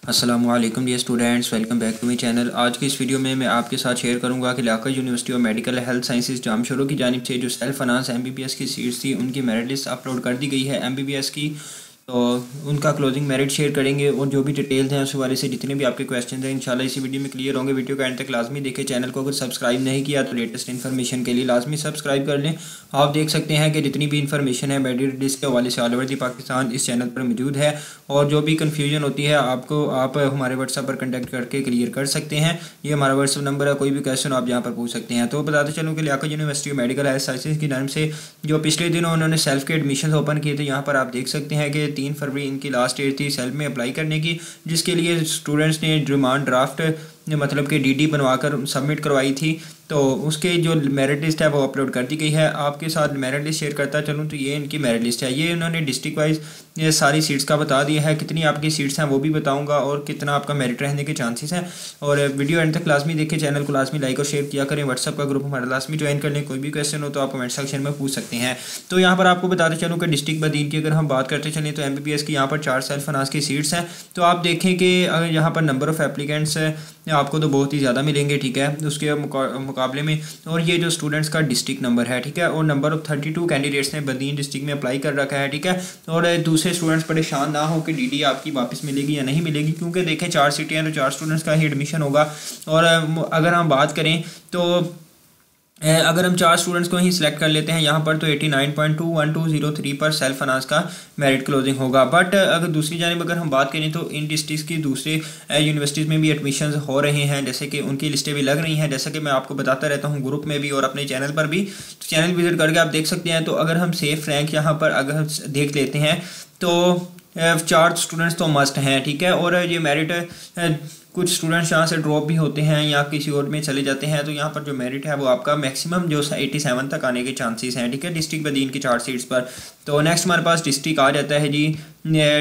अस्सलामुअलैकुम dear students, welcome back to my channel. आज की इस वीडियो में मैं आपके साथ शेयर करूंगा कि Liaquat university of medical health Sciences जामशोरों की जानिब से जो सेल्फ फाइनेंस एमबीबीएस की सीट्स थी उनकी मेरिट लिस्ट अपलोड कर दी गई है एमबीबीएस की। तो उनका क्लोजिंग मेरिट शेयर करेंगे और जो भी डिटेल्स हैं उस हवाले से जितने भी आपके क्वेश्चन हैं इंशाल्लाह इसी वीडियो में क्लियर होंगे। वीडियो का एंड तक लाजमी देखें। चैनल को अगर सब्सक्राइब नहीं किया तो लेटेस्ट इन्फॉर्मेशन के लिए लाजमी सब्सक्राइब कर लें। आप देख सकते हैं कि जितनी भी इन्फॉर्मेशन है मेरिट लिस्ट के हवाले से ऑल ओवर दी पाकिस्तान इस चैनल पर मौजूद है और जो भी कन्फ्यूजन होती है आप हमारे व्हाट्सएप पर कॉन्टैक्ट करके क्लियर कर सकते हैं। ये हमारा व्हाट्सएप नंबर है, कोई भी क्वेश्चन आप यहाँ पर पूछ सकते हैं। तो बताते चलूँ कि Liaquat university of medical health sciences की जानिब से जो पिछले दिनों उन्होंने सेल्फ के एडमिशन ओपन किए थे, यहाँ पर आप देख सकते हैं कि 3 फरवरी इनकी लास्ट डेट थी सेल्फ में अप्लाई करने की, जिसके लिए स्टूडेंट्स ने डिमांड ड्राफ्ट मतलब कि डीडी बनवाकर सबमिट करवाई थी। तो उसके जो मेरिट लिस्ट है वो अपलोड कर दी गई है। आपके साथ मेरिट लिस्ट शेयर करता चलूँ तो ये इनकी मेरिट लिस्ट है। ये इन्होंने डिस्ट्रिक्ट वाइज ये सारी सीट्स का बता दिया है, कितनी आपकी सीट्स हैं वो भी बताऊंगा और कितना आपका मेरिट रहने के चांसेस हैं। और वीडियो एंड तक लाजमी देखें, चैनल को लाजमी लाइक और शेयर किया करें। व्हाट्सएप का ग्रुप हमारा लाजमी ज्वाइन कर लें। कोई भी क्वेश्चन हो तो आप कमेंट सेक्शन में पूछ सकते हैं। तो यहाँ पर आपको बताते चलूँ कि डिस्ट्रिक्ट बदीन की अगर हम बात करते चलें तो एमबीबीएस की यहाँ पर 4 सेल्फ फाइनेंस की सीट्स हैं। तो आप देखें कि अगर यहाँ पर नंबर ऑफ़ एप्लीकेंट्स आपको तो बहुत ही ज़्यादा मिलेंगे, ठीक है, उसके मुकाबले में। और ये जो स्टूडेंट्स का डिस्ट्रिक्ट नंबर है, ठीक है, और नंबर ऑफ 32 कैंडिडेट्स ने बदीन डिस्ट्रिक्ट में अप्लाई कर रखा है, ठीक है। और दूसरे स्टूडेंट्स परेशान ना हो कि डीडी आपकी वापस मिलेगी या नहीं मिलेगी, क्योंकि देखें 4 सीटें हैं तो 4 स्टूडेंट्स का ही एडमिशन होगा। और अगर हम बात करें तो अगर हम 4 स्टूडेंट्स को ही सिलेक्ट कर लेते हैं यहाँ पर तो 89.21203 पर सेल्फ फाइनेंस का मेरिट क्लोजिंग होगा। बट अगर दूसरी जानिब अगर हम बात करें तो इन डिस्ट्रिक्ट की दूसरे यूनिवर्सिटीज़ में भी एडमिशन हो रहे हैं, जैसे कि उनकी लिस्टें भी लग रही हैं, जैसे कि मैं आपको बताता रहता हूँ ग्रुप में भी और अपने चैनल पर भी। तो चैनल विजिट करके आप देख सकते हैं। तो अगर हम सेफ रैंक यहाँ पर अगर देख लेते हैं तो 4 स्टूडेंट्स तो मस्ट हैं, ठीक है। और ये मेरिट कुछ स्टूडेंट्स यहाँ से ड्रॉप भी होते हैं या किसी और में चले जाते हैं, तो यहाँ पर जो मेरिट है वो आपका मैक्सिमम जो 87 तक आने के चांसेस हैं, ठीक है, डिस्ट्रिक्ट बदीन की 4 सीट्स पर। तो नेक्स्ट हमारे पास डिस्ट्रिक्ट आ जाता है जी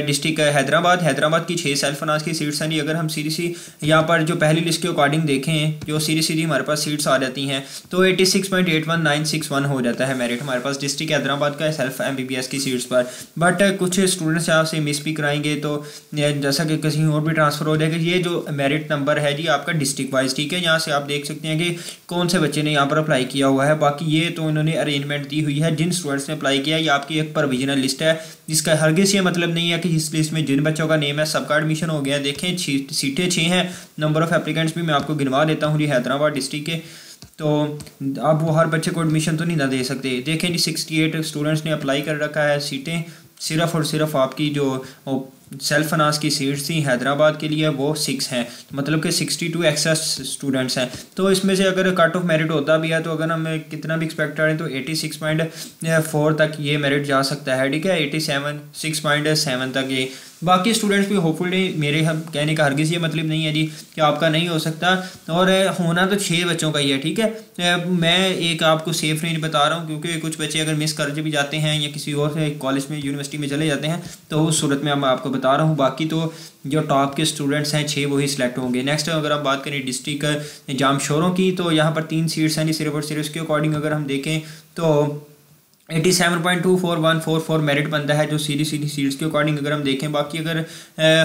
डिस्ट्रिक्ट हैदराबाद की 6 सेल्फ फाइनेंस की सीट्स हैं जी। अगर हम सीधी यहाँ पर जो पहली लिस्ट के अकॉर्डिंग देखें जो सीधी हमारे पास सीट्स आ जाती हैं तो 86.81961 हो जाता है मेरिट हमारे पास डिस्ट्रिक्ट हैदराबाद का सेल्फ एमबीबीएस की सीट्स पर। बट कुछ स्टूडेंट्स यहाँ से मिस भी कराएंगे तो जैसा कि कहीं और भी ट्रांसफ़र हो जाएगा। ये जो मेरिट नंबर है जी आपका डिस्ट्रिक्ट वाइज, ठीक है, यहाँ से आप देख सकते हैं कि कौन से बच्चे ने यहाँ पर अप्लाई किया हुआ है। बाकी ये तो इन्होंने अरेंजमेंट दी हुई है जिन स्टूडेंट्स ने अप्लाई किया। ये आपकी एक प्रोविजनल लिस्ट है जिसका हरगिज़ ये मतलब नहीं है कि इस लिस्ट में जिन बच्चों का नेम है सबका एडमिशन हो गया। देखें सीटें 6 हैं, नंबर ऑफ़ एप्लीकेंट्स भी मैं आपको गिनवा देता हूँ जी हैदराबाद डिस्ट्रिक्ट के। तो आप वो हर बच्चे को एडमिशन तो नहीं ना दे सकते। देखें जी 68 स्टूडेंट्स ने अप्लाई कर रखा है। सीटें सिर्फ और सिर्फ आपकी जो सेल्फ फाइनेंस की सीट्स थी हैदराबाद के लिए वो 6 हैं, तो मतलब कि 62 एक्सेस स्टूडेंट्स हैं। तो इसमें से अगर कट ऑफ मेरिट होता भी है तो अगर हम कितना भी एक्सपेक्ट करें तो 86.4 तक ये मेरिट जा सकता है, ठीक है, 86.7 तक ये। बाकी स्टूडेंट्स भी होपफुली मेरे हम कहने का हरगिज़ ये मतलब नहीं है जी कि आपका नहीं हो सकता। और होना तो 6 बच्चों का ही है, ठीक है। मैं एक आपको सेफ रेंज बता रहा हूँ क्योंकि कुछ बच्चे अगर मिस कर भी जाते हैं या किसी और कॉलेज में यूनिवर्सिटी में चले जाते हैं तो उस सूरत में मैं आपको बता रहा हूँ। बाकी तो जो टॉप के स्टूडेंट्स हैं 6 वही सिलेक्ट होंगे। नेक्स्ट अगर आप बात करें डिस्ट्रिक्ट जामशोरों की तो यहाँ पर 3 सीट्स हैं जी सिर्फ और सिर्फ। इसके अकॉर्डिंग अगर हम देखें तो 87.24144 मेरिट बनता है जो सीधी सीट्स के अकॉर्डिंग अगर हम देखें। बाकी अगर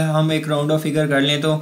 हम एक राउंड ऑफ फिगर कर लें तो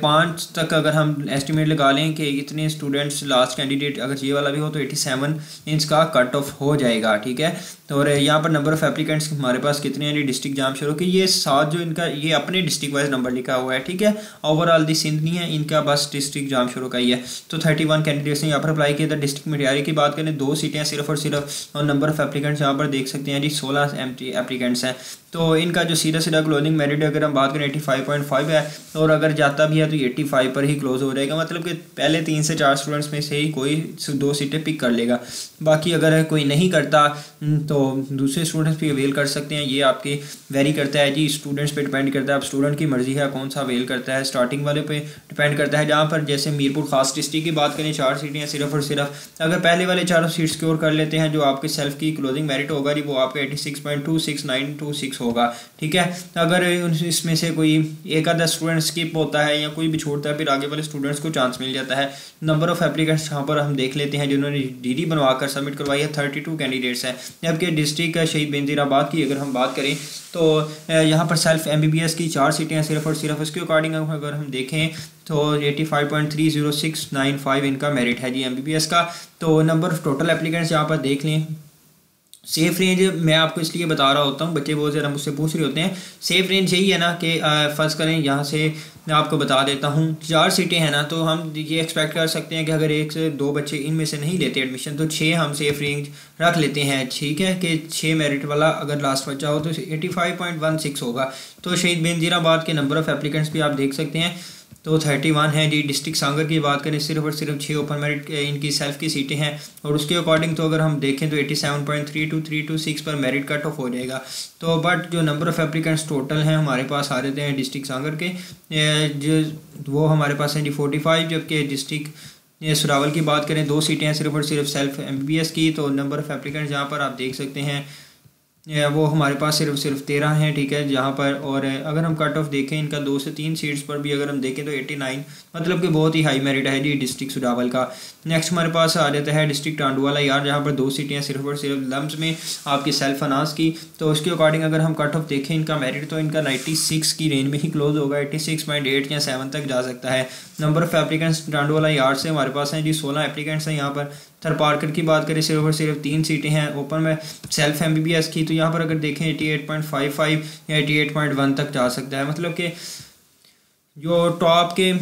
5 तक अगर हम एस्टिमेट लगा लें कि इतने स्टूडेंट्स लास्ट कैंडिडेट अगर ये वाला भी हो तो 87 इंच का कट ऑफ हो जाएगा, ठीक है। तो और यहाँ पर नंबर ऑफ़ एप्लीकेंट्स हमारे पास कितने हैं डिस्ट्रिक्ट जामशोरों के, ये 7 जो इनका ये अपने डिस्ट्रिक्ट वाइज नंबर लिखा हुआ है, ठीक है। ओवरऑल दी सिंध नहीं है इनका, बस डिस्ट्रिक्ट जामशोरों का ही है। तो 31 कैंडिडेट्स ने यहाँ पर अप्लाई किया था। डिस्ट्रिक्ट मटियारी की बात करें 2 सीटें सिर्फ और सिर्फ, और नंबर ऑफ़ एप्लीकेंट्स यहाँ पर देख सकते हैं जी 16 एप्लीकेंट्स हैं। तो इनका जो सीधा क्लोजिंग मेरिट अगर हम बात करें 85.5 है और अगर जाता भी है तो 85 पर ही क्लोज हो जाएगा, मतलब कि पहले 3 से 4 स्टूडेंट्स में से ही कोई 2 सीटें पिक कर लेगा। बाकी अगर कोई नहीं करता तो दूसरे स्टूडेंट्स भी अवेल कर सकते हैं। ये आपके वेरी करता है जी, स्टूडेंट्स पे डिपेंड करता है। अब स्टूडेंट की मर्जी है कौन सा अवेल करता है। स्टार्टिंग वाले पे डिपेंड करता है। जहाँ पर जैसे मीरपुर खास डिस्ट्रिक्ट की बात करें 4 सीटें हैं सिर्फ और सिर्फ। अगर पहले वाले 4 सीट सिक्योर कर लेते हैं जो आपके सेल्फ की क्लोजिंग मेरिट होगा जी वो आपका 86.2692 6 होगा, ठीक है। अगर इसमें से कोई एक आधा स्टूडेंट स्किप होता है या कोई भी छोड़ता है, फिर आगे वाले स्टूडेंट्स को चांस मिल जाता है। नंबर ऑफ एप्लीकेंट्स यहाँ पर हम देख लेते हैं जिन्होंने DD बनवाकर सबमिट करवाई है, 32 कैंडिडेट्स हैं। जबकि डिस्ट्रिक्ट शहीद बेनज़ीराबाद की अगर हम बात करें तो यहाँ पर सेल्फ MBBS की 4 सीटें हैं सिर्फ और सिर्फ। उसके अकॉर्डिंग अगर हम देखें तो 85.30695 इनका मेरिट है जी MBBS का। तो नंबर ऑफ टोटल एप्लीकेंट्स यहाँ पर देख लें। सेफ रेंज मैं आपको इसलिए बता रहा होता हूँ, बच्चे बहुत ज़्यादा मुझसे पूछ रहे होते हैं। सेफ रेंज यही है ना कि फ़र्ज़ करें यहाँ से मैं आपको बता देता हूँ 4 सीटें हैं ना, तो हम ये एक्सपेक्ट कर सकते हैं कि अगर 1 से 2 बच्चे इनमें से नहीं लेते एडमिशन तो 6 हम सेफ रेंज रख लेते हैं, ठीक है। कि 6 मेरिट वाला अगर लास्ट बच्चा हो तो 85.16 होगा। तो शहीद बेनज़ीराबाद के नंबर ऑफ़ एप्लीकेंट्स भी आप देख सकते हैं, तो 31 है जी। डिस्ट्रिक्ट सांगर की बात करें सिर्फ और सिर्फ 6 ओपन मेरिट इनकी सेल्फ की सीटें हैं, और उसके अकॉर्डिंग तो अगर हम देखें तो 87.32326 पर मेरिट कट ऑफ हो जाएगा। तो बट जो नंबर ऑफ़ एप्लीकेंट्स टोटल हैं हमारे पास आ रहे हैं डिस्ट्रिक्ट सांगर के जो वो हमारे पास हैं जी 45। जबकि डिस्ट्रिक्ट सुरावल की बात करें 2 सीटें हैं सिर्फ और सिर्फ सेल्फ MBBS की। तो नंबर ऑफ़ एप्लीकेंट्स जहाँ पर आप देख सकते हैं वो हमारे पास सिर्फ 13 हैं, ठीक है जहाँ पर। और अगर हम कट ऑफ देखें इनका 2 से 3 सीट्स पर भी अगर हम देखें तो 89, मतलब कि बहुत ही हाई मेरिट है जी डिस्ट्रिक्ट सुरावल का। नेक्स्ट हमारे पास आ जाता है डिस्ट्रिक्ट टांडुवाला यार, जहाँ पर 2 सीटें हैं सिर्फ और सिर्फ लम्स में आपकी सेल्फ फाइनेंस की। तो उसके अकॉर्डिंग अगर हम कट ऑफ देखें इनका मेरिट तो इनका 96 की रेंज में ही क्लोज होगा, 86.8 या 7 तक जा सकता है। नंबर ऑफ़ एप्लीकेंट्स टांडुवाला यार से हमारे पास हैं जी 16 एप्लीकेंट्स हैं यहाँ पर। थरपारकर की बात करें सिर्फ और सिर्फ 3 सीटें हैं ओपन में सेल्फ MBBS की। तो यहाँ पर अगर देखें 88.55 या 88.1 तक जा सकता है, मतलब कि जो टॉप के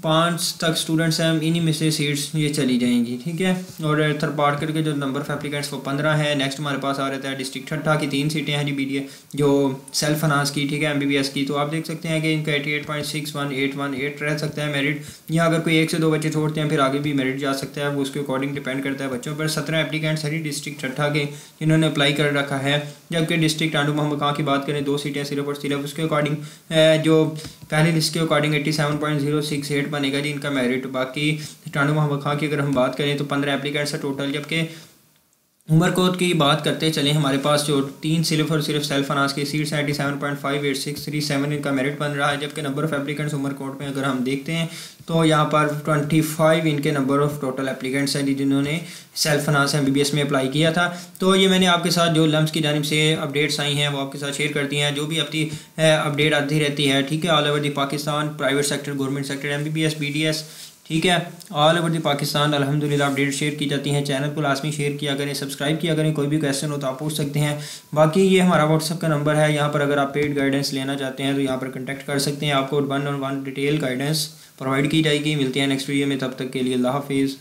5 तक स्टूडेंट्स हैं इन्हीं में से सीट्स ये चली जाएंगी, ठीक है। और थरपारकर के जो नंबर ऑफ़ एप्लीकेंट्स वो 15 है। नेक्स्ट हमारे पास आ रहता है डिस्ट्रिक्ट ठट्ठा की 3 सीटें हैं जी BDA जो सेल्फ फाइनेंस की, ठीक है MBBS की। तो आप देख सकते हैं कि इनका 88.61818 रह सकता है मेरिट। यहाँ अगर कोई 1 से 2 बच्चे छोड़ते हैं फिर आगे भी मेरिट जा सकता है, वो उसके अकॉर्डिंग डिपेंड करता है बच्चों पर। 17 एप्लीकेंट्स हैं डिस्ट्रिक्ट ठट्ठा के जिन्होंने अप्लाई कर रखा है। जबकि डिस्ट्रिक्ट टांडू मोहम्मद खां की बात करें 2 सीटें सिर्फ और सिर्फ। उसके अकॉर्डिंग जो पहले लिस्ट के अकॉर्डिंग 87.068 बनेगा जी इनका मेरिट। बाकी टांडू मोहम्मद खां की अगर हम बात करें तो 15 एप्लीकेंट्स है टोटल। जबकि उमरकोट की बात करते चलें हमारे पास जो 3 सिर्फ और सिर्फ सेल्फ फाइनेंस की सीट्स हैं 87.58637 इनका मेरिट बन रहा है। जबकि नंबर ऑफ़ एप्लीकेंट्स उमरकोट में अगर हम देखते हैं तो यहाँ पर 25 इनके नंबर ऑफ़ टोटल एप्लीकेंट्स हैं जिन्होंने सेल्फ फाइनेंस MBBS में अप्लाई किया था। तो ये मैंने आपके साथ जो लम्स की जानिब से अपडेट्स आई हैं वो आपके साथ शेयर करती हैं, जो भी अपनी अपडेट आती रहती है, ठीक है। All over the Pakistan private sector government sector MBBS BDS, ठीक है, ऑल ओवर द पाकिस्तान अल्हम्दुलिल्लाह अपडेट शेयर की जाती हैं। चैनल को लाजमी शेयर किया करें, सब्सक्राइब किया करें। कोई भी क्वेश्चन हो तो आप पूछ सकते हैं। बाकी ये हमारा व्हाट्सएप का नंबर है, यहाँ पर अगर आप पेड गाइडेंस लेना चाहते हैं तो यहाँ पर कॉन्टैक्ट कर सकते हैं। आपको 1-on-1 डिटेल गाइडेंस प्रोवाइड की जाएगी। मिलते हैं नेक्स्ट वीडियो में, तब तक के लिए अल्लाह हाफिज़।